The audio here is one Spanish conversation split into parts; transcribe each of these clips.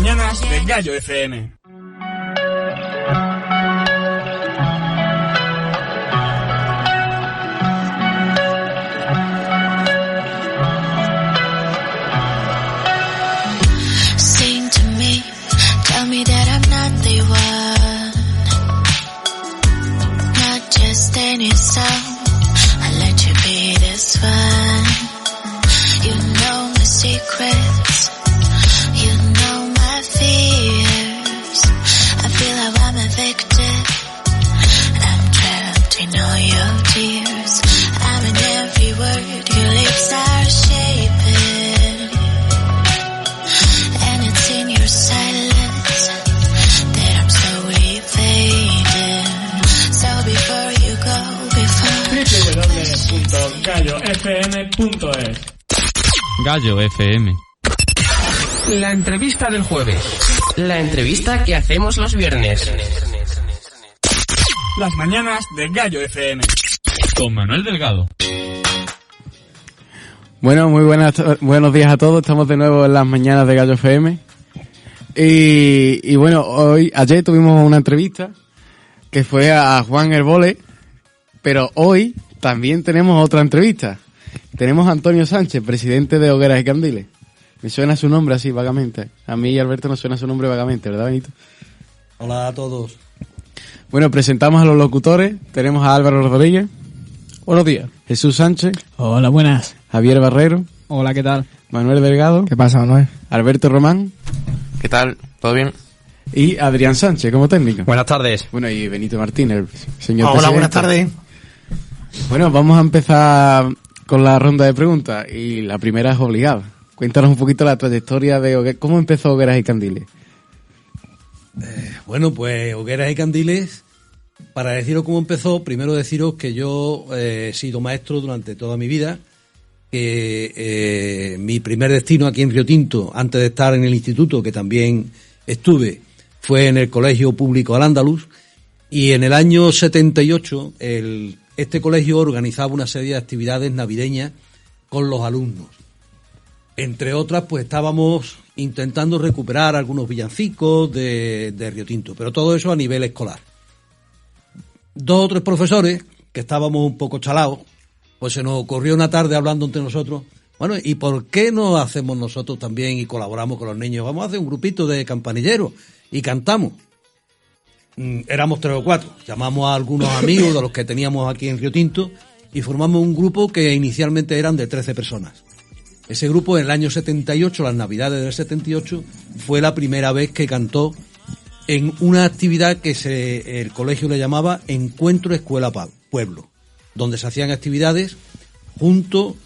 mañanas de Gallo FM. Sing to me, tell me that I'm not the one, not just any song. I'll let you be this one. You know my secrets, you know my fears. I feel like I'm addicted, I'm trapped in all your tears. I'm in every word your lips are shaping, and it's in your silence that I'm slowly fading. So before you go, www.gallofm.es. Gallo FM. La entrevista del jueves. La entrevista que hacemos los viernes. Las mañanas de Gallo FM. Con Manuel Delgado. Bueno, muy buenos días a todos. Estamos de nuevo en las mañanas de Gallo FM. Y bueno, ayer tuvimos una entrevista que fue a Juan Herbole, pero hoy también tenemos otra entrevista. Tenemos a Antonio Sánchez, presidente de Hogueras y Candiles. Me suena su nombre así vagamente. A mí y a Alberto nos suena su nombre vagamente, ¿verdad, Benito? Hola a todos. Bueno, presentamos a los locutores. Tenemos a Álvaro Rodríguez. Buenos días. Jesús Sánchez. Hola, buenas. Javier Barrero. Hola, ¿qué tal? Manuel Delgado. ¿Qué pasa, Manuel? Alberto Román. ¿Qué tal? ¿Todo bien? Y Adrián Sánchez como técnico. Buenas tardes. Bueno, y Benito Martínez, el señor Hola, presidente. buenas tardes. Bueno, vamos a empezar con la ronda de preguntas y la primera es obligada. Cuéntanos un poquito la trayectoria de Hogueras. ¿Cómo empezó Hogueras y Candiles? Bueno, pues Hogueras y Candiles, para deciros cómo empezó, primero deciros que yo he sido maestro durante toda mi vida, que mi primer destino aquí en Río Tinto, antes de estar en el instituto, que también estuve, fue en el Colegio Público Al-Ándalus, y en el año 78 este colegio organizaba una serie de actividades navideñas con los alumnos. Entre otras, pues estábamos intentando recuperar algunos villancicos de Río Tinto, pero todo eso a nivel escolar. 2 o 3 profesores, que estábamos un poco chalados, pues se nos ocurrió una tarde hablando entre nosotros, bueno, ¿y por qué no hacemos nosotros también y colaboramos con los niños? Vamos a hacer un grupito de campanilleros y cantamos. Éramos 3 o 4, llamamos a algunos amigos de los que teníamos aquí en Río Tinto y formamos un grupo que inicialmente eran de 13 personas. Ese grupo en el año 78, las navidades del 78, fue la primera vez que cantó en una actividad que el colegio le llamaba Encuentro Escuela Pueblo, donde se hacían actividades junto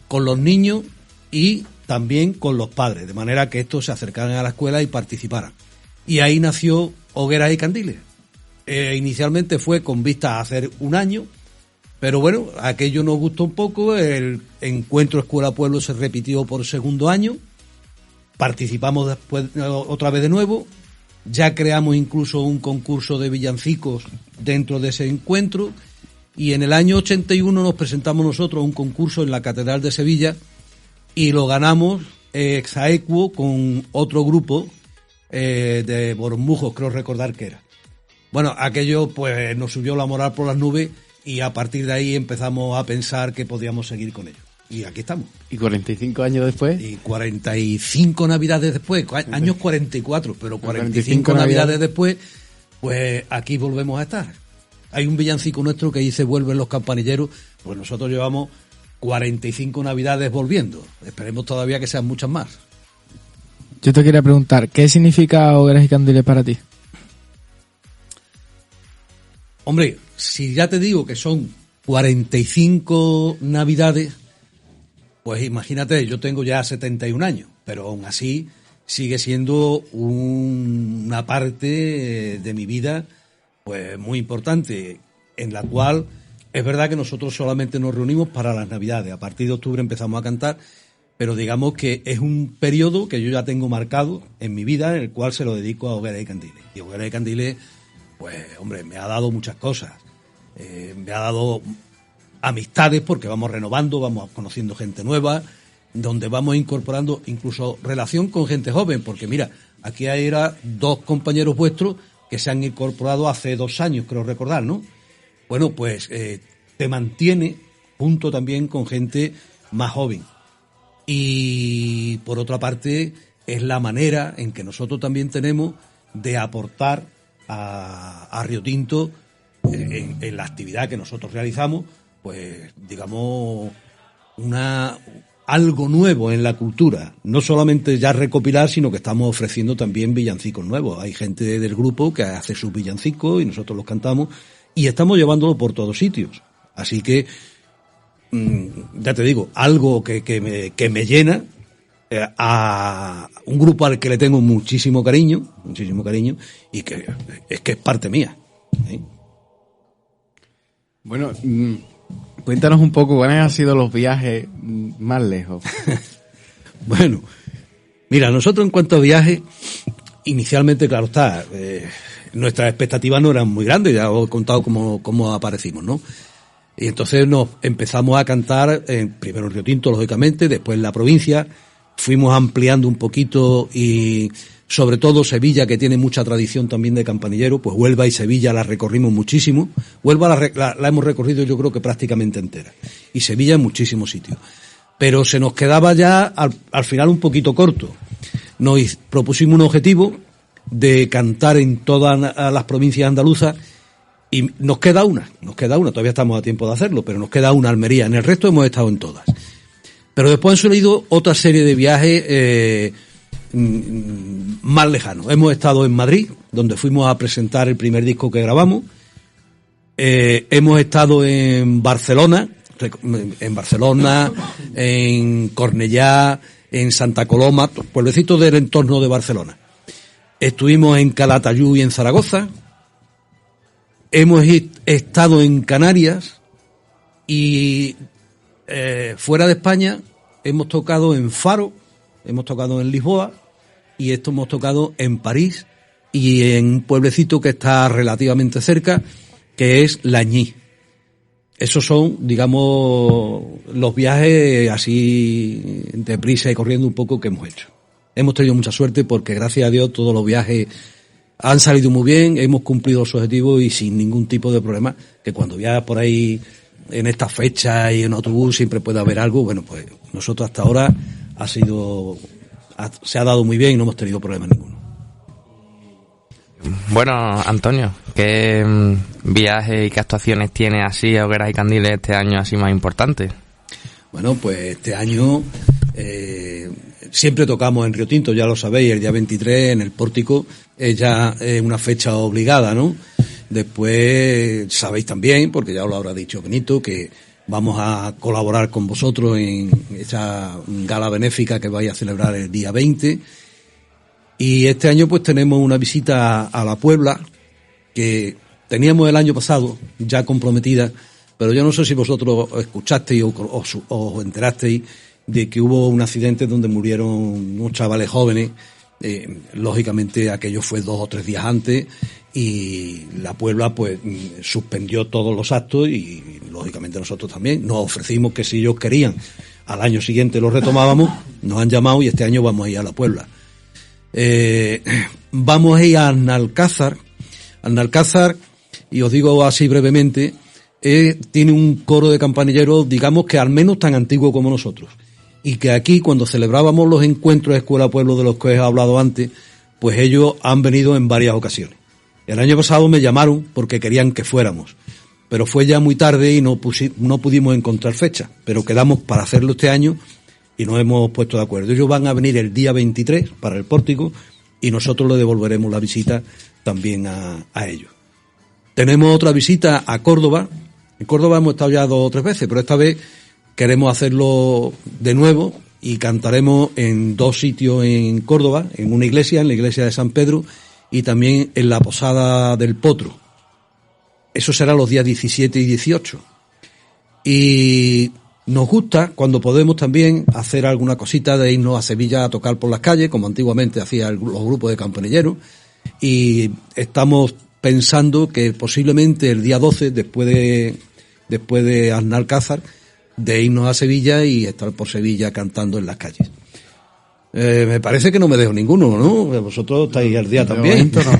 con los niños y también con los padres, de manera que estos se acercaran a la escuela y participaran. Y ahí nació Hogueras y Candiles. Inicialmente fue con vista a hacer un año, pero bueno, aquello nos gustó un poco. El Encuentro Escuela Pueblo se repitió por segundo año, participamos después otra vez de nuevo, ya creamos incluso un concurso de villancicos dentro de ese encuentro, y en el año 81 nos presentamos nosotros a un concurso en la Catedral de Sevilla y lo ganamos ex aequo con otro grupo de Bormujos, creo recordar que era. Bueno, aquello pues nos subió la moral por las nubes y a partir de ahí empezamos a pensar que podíamos seguir con ello. Y aquí estamos. ¿Y 45 años después? Y 45 navidades después, años 44, pero 45 navidades después, pues aquí volvemos a estar. Hay un villancico nuestro que dice vuelven los campanilleros, pues nosotros llevamos 45 navidades volviendo. Esperemos todavía que sean muchas más. Yo te quería preguntar, ¿qué significa Hogueras y Candiles para ti? Hombre, si ya te digo que son 45 navidades, pues imagínate, yo tengo ya 71 años, pero aún así sigue siendo una parte de mi vida pues muy importante, en la cual es verdad que nosotros solamente nos reunimos para las navidades. A partir de octubre empezamos a cantar, pero digamos que es un periodo que yo ya tengo marcado en mi vida, en el cual se lo dedico a Hogueras y Candiles. Y Hogueras y Candiles, pues hombre, me ha dado muchas cosas. Me ha dado amistades porque vamos renovando, vamos conociendo gente nueva, donde vamos incorporando incluso relación con gente joven, porque mira, Aquí hay dos compañeros vuestros que se han incorporado hace 2 años, creo recordar, ¿no? Bueno, pues te mantiene junto también con gente más joven. Y por otra parte, es la manera en que nosotros también tenemos de aportar a Río Tinto en la actividad que nosotros realizamos, pues digamos algo nuevo en la cultura, no solamente ya recopilar, sino que estamos ofreciendo también villancicos nuevos. Hay gente del grupo que hace sus villancicos y nosotros los cantamos y estamos llevándolo por todos sitios. Así que, ya te digo, algo que me llena, a un grupo al que le tengo muchísimo cariño, y que es parte mía, ¿eh? Bueno, cuéntanos un poco, ¿cuáles han sido los viajes más lejos? Bueno, mira, nosotros en cuanto a viajes, inicialmente, claro está, nuestras expectativas no eran muy grandes, ya os he contado cómo aparecimos, ¿no? Y entonces nos empezamos a cantar, primero en Río Tinto, lógicamente, después en la provincia, fuimos ampliando un poquito y sobre todo Sevilla, que tiene mucha tradición también de campanillero, pues Huelva y Sevilla la recorrimos muchísimo. Huelva la hemos recorrido yo creo que prácticamente entera. Y Sevilla en muchísimos sitios. Pero se nos quedaba ya al final un poquito corto. Nos propusimos un objetivo de cantar en todas las provincias andaluzas y nos queda una, todavía estamos a tiempo de hacerlo, pero nos queda una, Almería. En el resto hemos estado en todas. Pero después han sucedido otra serie de viajes más lejanos. Hemos estado en Madrid, donde fuimos a presentar el primer disco que grabamos. Hemos estado en Barcelona, en Cornellá, en Santa Coloma, pueblecitos del entorno de Barcelona. Estuvimos en Calatayud y en Zaragoza. Hemos estado en Canarias y fuera de España hemos tocado en Faro, hemos tocado en Lisboa y hemos tocado en París y en un pueblecito que está relativamente cerca, que es Lagny. Esos son, digamos, los viajes así deprisa y corriendo un poco que hemos hecho. Hemos tenido mucha suerte porque, gracias a Dios, todos los viajes han salido muy bien, hemos cumplido los objetivos y sin ningún tipo de problema, que cuando viajas por ahí en estas fechas y en autobús siempre puede haber algo. Bueno, pues nosotros hasta ahora se ha dado muy bien y no hemos tenido problema ninguno. Bueno, Antonio, ¿qué viajes y qué actuaciones tiene así a Hogueras y Candiles este año así más importantes? Bueno, pues este año siempre tocamos en Río Tinto, ya lo sabéis, el día 23 en el Pórtico, es ya una fecha obligada, ¿no? Después sabéis también, porque ya os lo habrá dicho Benito, que vamos a colaborar con vosotros en esa gala benéfica que vais a celebrar el día 20. Y este año pues tenemos una visita a la Puebla, que teníamos el año pasado ya comprometida, pero yo no sé si vosotros escuchasteis o os enterasteis de que hubo un accidente donde murieron unos chavales jóvenes. Lógicamente aquello fue 2 o 3 días antes y la Puebla pues suspendió todos los actos y lógicamente nosotros también nos ofrecimos que si ellos querían al año siguiente lo retomábamos. Nos han llamado y este año vamos a ir a la Puebla. Vamos a ir a Arnalcázar, y os digo así brevemente, tiene un coro de campanilleros, digamos que al menos tan antiguo como nosotros, y que aquí cuando celebrábamos los encuentros de Escuela Pueblo de los que os he hablado antes, pues ellos han venido en varias ocasiones. El año pasado me llamaron porque querían que fuéramos, pero fue ya muy tarde y no pudimos encontrar fecha, pero quedamos para hacerlo este año y nos hemos puesto de acuerdo. Ellos van a venir el día 23 para el Pórtico y nosotros le devolveremos la visita también a ellos. Tenemos otra visita a Córdoba. En Córdoba hemos estado ya 2 o 3 veces, pero esta vez queremos hacerlo de nuevo y cantaremos en 2 sitios en Córdoba, en una iglesia, en la iglesia de San Pedro y también en la Posada del Potro. Eso será los días 17 y 18. Y nos gusta cuando podemos también hacer alguna cosita de irnos a Sevilla a tocar por las calles, como antiguamente hacían los grupos de campanilleros, y estamos pensando que posiblemente el día 12, después de Arnalcázar, de irnos a Sevilla y estar por Sevilla cantando en las calles. Me parece que no me dejo ninguno, ¿no? Vosotros estáis al día De también. momento no.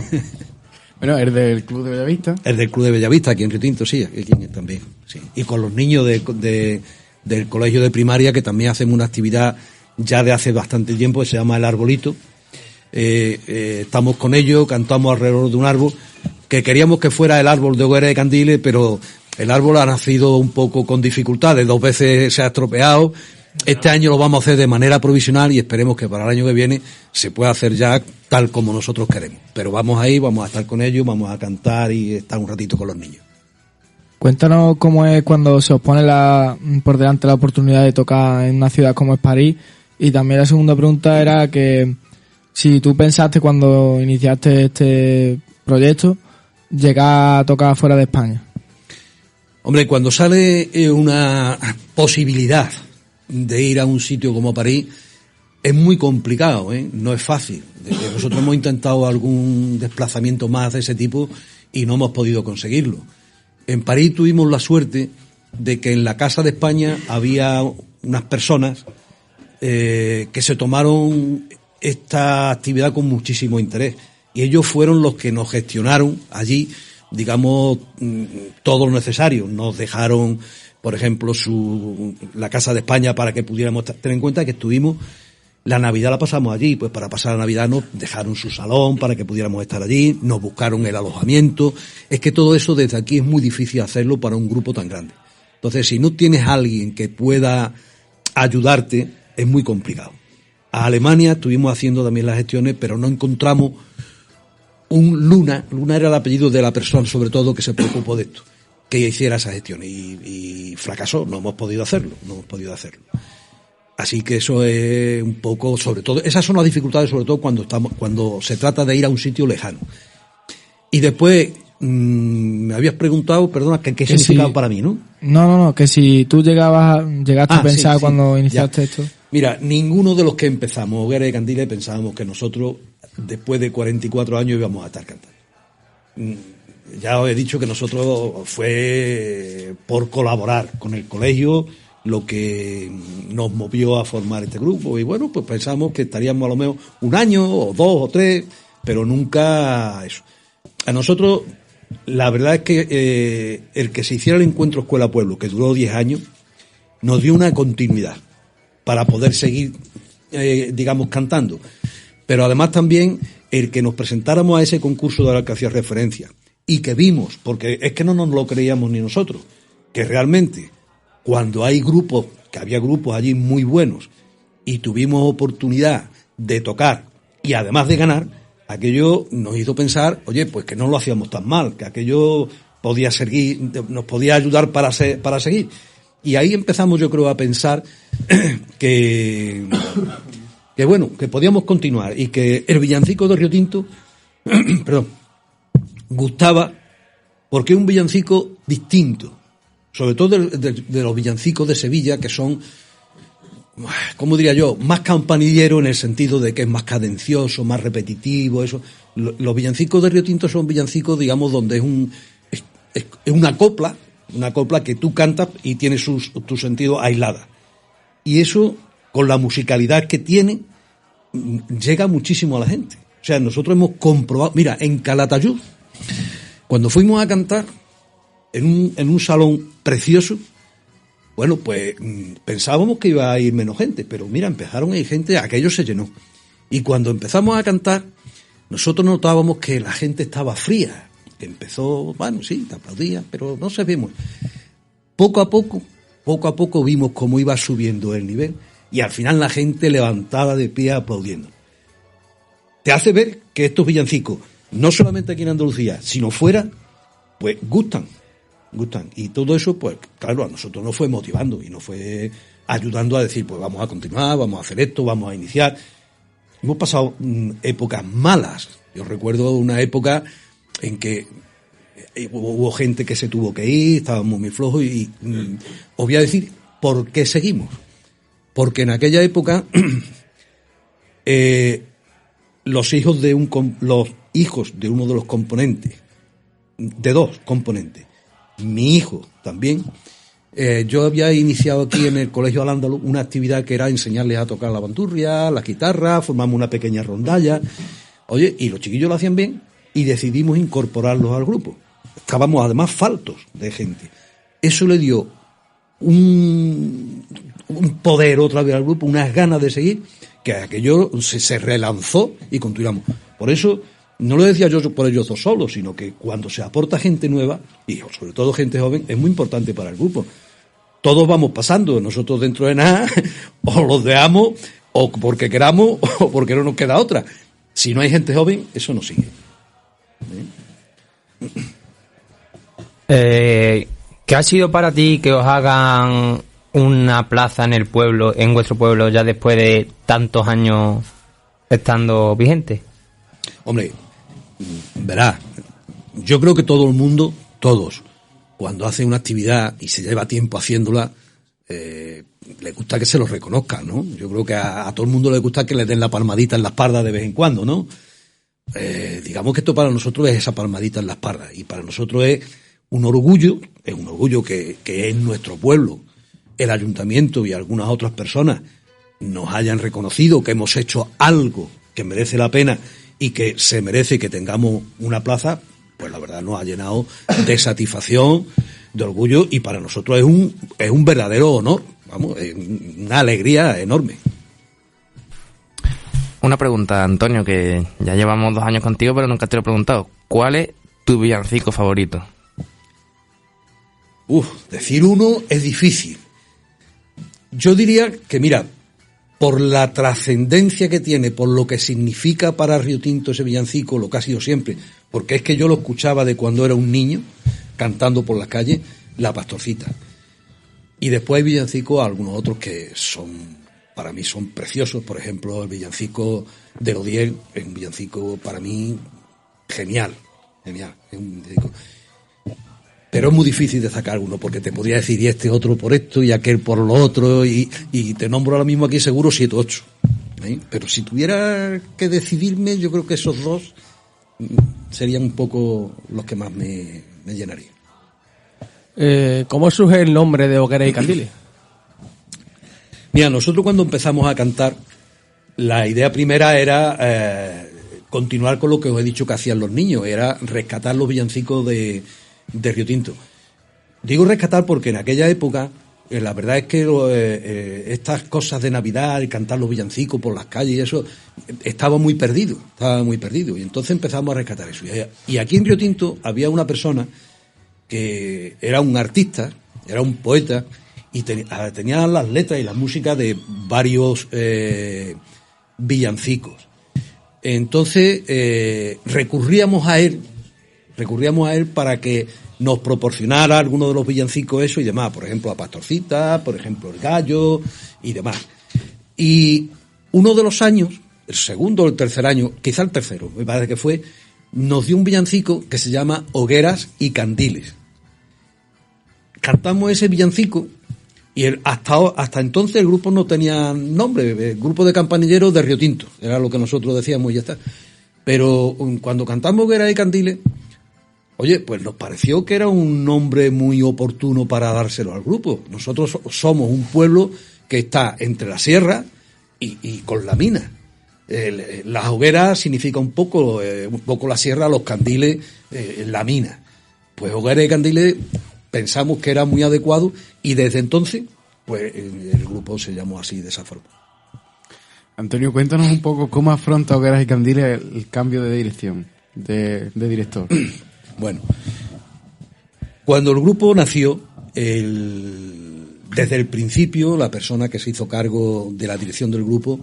Bueno, el del Club de Bellavista. El del Club de Bellavista, aquí en Río Tinto, sí, aquí también. Sí. Y con los niños del colegio de primaria, que también hacemos una actividad ya de hace bastante tiempo, que se llama El Arbolito. Estamos con ellos, cantamos alrededor de un árbol, que queríamos que fuera el árbol de Hoguera de Candiles, pero el árbol ha nacido un poco con dificultades, 2 veces se ha estropeado. Este año lo vamos a hacer de manera provisional y esperemos que para el año que viene se pueda hacer ya tal como nosotros queremos. Pero vamos ahí, vamos a estar con ellos, vamos a cantar y estar un ratito con los niños. Cuéntanos cómo es cuando se os pone por delante la oportunidad de tocar en una ciudad como es París. Y también la segunda pregunta era que si tú pensaste cuando iniciaste este proyecto llegar a tocar fuera de España. Hombre, cuando sale una posibilidad de ir a un sitio como París, es muy complicado, ¿eh? No es fácil. Nosotros hemos intentado algún desplazamiento más de ese tipo y no hemos podido conseguirlo. En París tuvimos la suerte de que en la Casa de España había unas personas que se tomaron esta actividad con muchísimo interés y ellos fueron los que nos gestionaron allí, digamos, todo lo necesario. Nos dejaron, por ejemplo, la Casa de España para que pudiéramos tener en cuenta que estuvimos, la Navidad la pasamos allí, pues para pasar la Navidad nos dejaron su salón para que pudiéramos estar allí, nos buscaron el alojamiento. Es que todo eso desde aquí es muy difícil hacerlo para un grupo tan grande. Entonces, si no tienes a alguien que pueda ayudarte, es muy complicado. A Alemania estuvimos haciendo también las gestiones, pero no encontramos un Luna era el apellido de la persona sobre todo que se preocupó de esto, que hiciera esa gestión y fracasó, no hemos podido hacerlo. Así que eso es un poco, sobre todo, esas son las dificultades sobre todo cuando se trata de ir a un sitio lejano. Y después me habías preguntado, perdona, qué significaba para mí, ¿no? No, que si tú llegaste a pensar cuando iniciaste esto. Mira, ninguno de los que empezamos Hoguera de Candiles pensábamos que nosotros, después de 44 años, íbamos a estar cantando. Ya os he dicho que nosotros fue por colaborar con el colegio lo que nos movió a formar este grupo. Y bueno, pues pensamos que estaríamos a lo mejor 1 año, o 2 o 3, pero nunca eso. A nosotros, la verdad es que el que se hiciera el encuentro Escuela-Pueblo, que duró 10 años, nos dio una continuidad para poder seguir, digamos, cantando. Pero además también el que nos presentáramos a ese concurso de al que hacía referencia y que vimos, porque es que no nos lo creíamos ni nosotros, que realmente cuando hay grupos, que había grupos allí muy buenos y tuvimos oportunidad de tocar y además de ganar, aquello nos hizo pensar, oye, pues que no lo hacíamos tan mal, que aquello podía seguir, nos podía ayudar para seguir. Y ahí empezamos, yo creo, a pensar que bueno, que podíamos continuar y que el villancico de Río Tinto, perdón, gustaba porque es un villancico distinto, sobre todo de los villancicos de Sevilla, que son, ¿cómo diría yo?, más campanillero en el sentido de que es más cadencioso, más repetitivo, eso. Los villancicos de Río Tinto son villancicos, digamos, donde es una copla que tú cantas y tiene tu sentido aislada. Y eso, con la musicalidad que tiene, llega muchísimo a la gente. O sea, nosotros hemos comprobado, mira, en Calatayud, cuando fuimos a cantar en un salón precioso, bueno, pues pensábamos que iba a ir menos gente, pero mira, empezaron a ir gente, aquello se llenó. Y cuando empezamos a cantar, nosotros notábamos que la gente estaba fría, que empezó, bueno, sí, te aplaudía, pero no sabemos. Poco a poco vimos cómo iba subiendo el nivel y al final la gente levantada de pie aplaudiendo. Te hace ver que estos villancicos, no solamente aquí en Andalucía, sino fuera, pues gustan. Y todo eso, pues claro, a nosotros nos fue motivando y nos fue ayudando a decir, pues vamos a continuar, vamos a hacer esto, vamos a iniciar. Hemos pasado épocas malas. Yo recuerdo una época en que hubo gente que se tuvo que ir, estábamos muy flojos y os voy a decir por qué seguimos. Porque en aquella época los hijos de uno de los componentes, de 2 componentes, mi hijo también, Yo había iniciado aquí en el Colegio Al-Ándalus una actividad que era enseñarles a tocar la bandurria, la guitarra, formamos una pequeña rondalla. Oye, y los chiquillos lo hacían bien y decidimos incorporarlos al grupo. Estábamos además faltos de gente. Eso le dio un poder otra vez al grupo, unas ganas de seguir, que aquello se relanzó y continuamos. Por eso, no lo decía yo por ellos dos solos, sino que cuando se aporta gente nueva, y sobre todo gente joven, es muy importante para el grupo. Todos vamos pasando, nosotros dentro de nada, o los dejamos, o porque queramos, o porque no nos queda otra. Si no hay gente joven, eso no sigue. ¿Qué ha sido para ti que os hagan una plaza en el pueblo, en vuestro pueblo, ya después de tantos años estando vigente? Hombre, verás, yo creo que todo el mundo, todos, cuando hacen una actividad y se lleva tiempo haciéndola, le gusta que se lo reconozcan, ¿no? Yo creo que a todo el mundo le gusta que le den la palmadita en la espalda de vez en cuando, ¿no? Digamos que esto para nosotros es esa palmadita en la espalda, y para nosotros es un orgullo que en nuestro pueblo el ayuntamiento y algunas otras personas nos hayan reconocido que hemos hecho algo que merece la pena y que se merece que tengamos una plaza. Pues la verdad nos ha llenado de satisfacción, de orgullo, y para nosotros es un verdadero honor, vamos, es una alegría enorme. Una pregunta, Antonio, que ya llevamos 2 años contigo, pero nunca te lo he preguntado. ¿Cuál es tu villancico favorito? Decir uno es difícil. Yo diría que, mira, por la trascendencia que tiene, por lo que significa para Río Tinto ese villancico, lo que ha sido siempre, porque es que yo lo escuchaba de cuando era un niño, cantando por las calles, La Pastorcita. Y después hay villancicos, algunos otros que para mí son preciosos. Por ejemplo, el villancico de Odiel es un villancico para mí genial, es un villancico. Pero es muy difícil de sacar uno, porque te podría decir y este otro por esto y aquel por lo otro, y te nombro ahora mismo aquí seguro 7 o 8. Pero si tuviera que decidirme, yo creo que esos dos serían un poco los que más me llenarían. ¿Cómo surge el nombre de Hogueras y Candiles? Mira, nosotros cuando empezamos a cantar, la idea primera era continuar con lo que os he dicho que hacían los niños, era rescatar los villancicos de Río Tinto. Digo rescatar porque en aquella época, la verdad es que estas cosas de Navidad, el cantar los villancicos por las calles y eso, estaba muy perdido. Y entonces empezamos a rescatar eso. Y aquí en Río Tinto había una persona que era un artista, era un poeta, y tenía las letras y la música de varios villancicos. Entonces recurríamos a él para que nos proporcionara algunos de los villancicos, eso y demás, por ejemplo La Pastorcita, por ejemplo El Gallo y demás. Y uno de los años, el segundo o el tercer año, quizá el tercero, me parece que fue, nos dio un villancico que se llama Hogueras y Candiles. Cantamos ese villancico y hasta entonces el grupo no tenía nombre, el grupo de campanilleros de Río Tinto, era lo que nosotros decíamos y ya está. Pero cuando cantamos Hogueras y Candiles, oye, pues nos pareció que era un nombre muy oportuno para dárselo al grupo. Nosotros somos un pueblo que está entre la sierra y con la mina. Las hogueras significa un poco la sierra, los candiles, la mina. Pues Hogueras y Candiles pensamos que era muy adecuado y desde entonces pues el grupo se llamó así, de esa forma. Antonio, cuéntanos un poco cómo afronta Hogueras y Candiles el cambio de dirección, de director. Bueno, cuando el grupo nació, desde el principio la persona que se hizo cargo de la dirección del grupo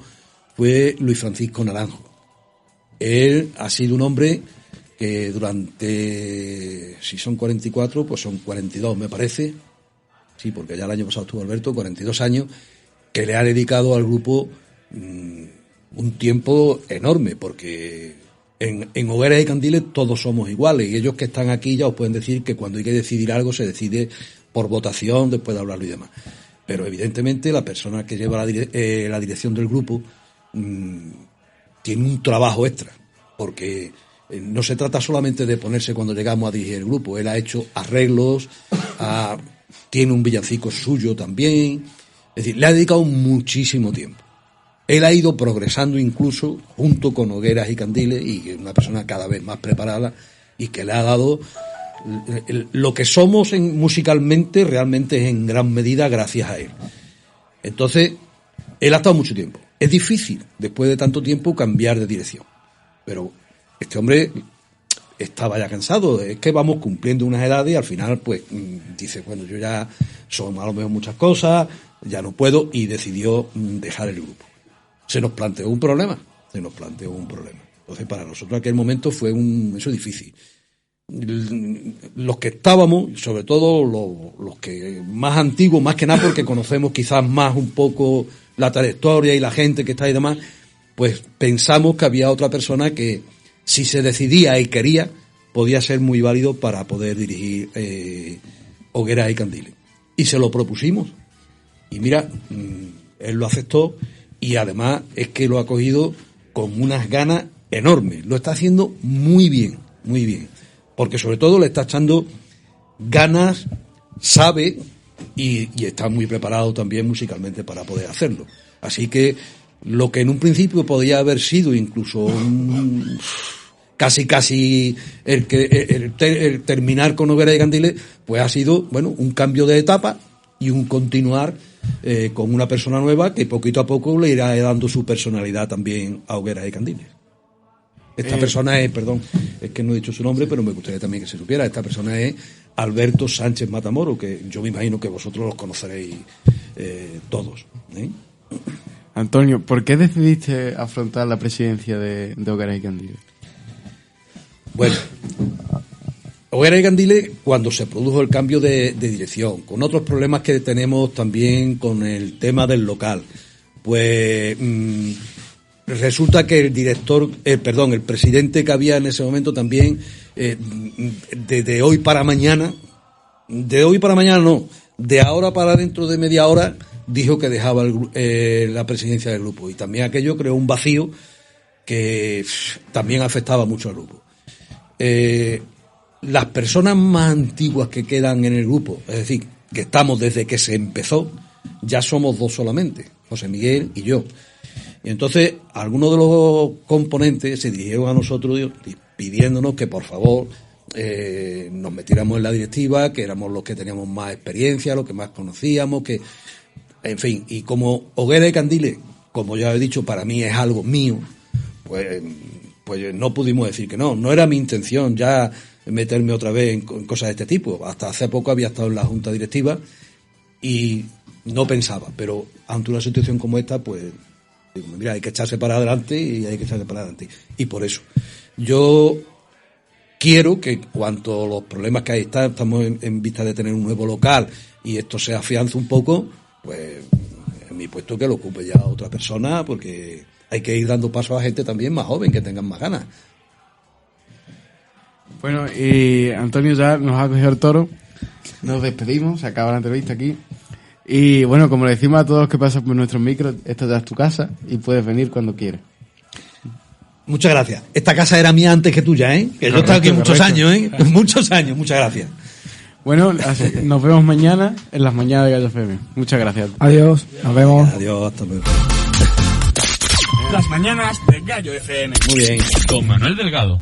fue Luis Francisco Naranjo. Él ha sido un hombre que durante, si son 44, pues son 42 me parece, sí, porque ya el año pasado estuvo Alberto, 42 años, que le ha dedicado al grupo un tiempo enorme, porque en Hogueras y Candiles todos somos iguales, y ellos que están aquí ya os pueden decir que cuando hay que decidir algo se decide por votación después de hablarlo y demás. Pero evidentemente la persona que lleva la dirección del grupo tiene un trabajo extra, porque no se trata solamente de ponerse cuando llegamos a dirigir el grupo. Él ha hecho arreglos, ha tiene un villancico suyo también. Es decir, le ha dedicado muchísimo tiempo. Él ha ido progresando incluso junto con Hogueras y Candiles, y una persona cada vez más preparada y que le ha dado lo que somos musicalmente, realmente es en gran medida gracias a él. Entonces, él ha estado mucho tiempo. Es difícil, después de tanto tiempo, cambiar de dirección. Pero este hombre estaba ya cansado. Es que vamos cumpliendo unas edades y al final, pues, dice, bueno, yo ya son a lo mejor muchas cosas, ya no puedo, y decidió dejar el grupo. Se nos planteó un problema. Entonces, para nosotros en aquel momento fue eso difícil. Los que estábamos, sobre todo los que más antiguos, más que nada porque conocemos quizás más un poco la trayectoria y la gente que está ahí y demás, pues pensamos que había otra persona que, si se decidía y quería, podía ser muy válido para poder dirigir Hogueras y Candiles. Y se lo propusimos. Y mira, él lo aceptó, y además es que lo ha cogido con unas ganas enormes. Lo está haciendo muy bien, muy bien. Porque sobre todo le está echando ganas, sabe, y está muy preparado también musicalmente para poder hacerlo. Así que lo que en un principio podía haber sido incluso casi el terminar con Hogueras y Candiles, pues ha sido, bueno, un cambio de etapa y un continuar con una persona nueva que poquito a poco le irá dando su personalidad también a Hogueras y Candiles. Esta persona es, perdón, es que no he dicho su nombre, pero me gustaría también que se supiera. Esta persona es Alberto Sánchez Matamoro, que yo me imagino que vosotros los conoceréis todos. Antonio, ¿por qué decidiste afrontar la presidencia de Hogueras y Candiles? Bueno, Hogueras y Candiles, cuando se produjo el cambio de dirección, con otros problemas que tenemos también con el tema del local, pues resulta que el presidente que había en ese momento también, de hoy para mañana no, de ahora para dentro de media hora, dijo que dejaba la presidencia del grupo. Y también aquello creó un vacío que también afectaba mucho al grupo. Las personas más antiguas que quedan en el grupo, es decir, que estamos desde que se empezó, ya somos dos solamente, José Miguel y yo. Y entonces algunos de los componentes se dirigieron a nosotros pidiéndonos que por favor nos metiéramos en la directiva, que éramos los que teníamos más experiencia, los que más conocíamos, que, en fin, y como Hogueras y Candiles, como ya he dicho, para mí es algo mío, pues no pudimos decir que no. No era mi intención ya meterme otra vez en cosas de este tipo. Hasta hace poco había estado en la junta directiva y no pensaba, pero ante una situación como esta, pues digo, mira, hay que echarse para adelante y hay que echarse para adelante. Y por eso yo quiero que, cuanto los problemas que hay estamos en vista de tener un nuevo local y esto se afianza un poco, pues en mi puesto que lo ocupe ya otra persona, porque hay que ir dando paso a gente también más joven, que tengan más ganas. Bueno, y Antonio ya nos ha cogido el toro. Nos despedimos, se acaba la entrevista aquí. Y bueno, como le decimos a todos los que pasan por nuestros micros, esta ya es tu casa y puedes venir cuando quieras. Muchas gracias. Esta casa era mía antes que tuya, ¿eh? Que yo he estado aquí muchos años, ¿eh? Muchos años, muchas gracias. Bueno, nos vemos mañana en las mañanas de Gallo FM. Muchas gracias. Adiós, nos vemos. Adiós, hasta luego. Las mañanas de Gallo FM. Muy bien. Con Manuel Delgado.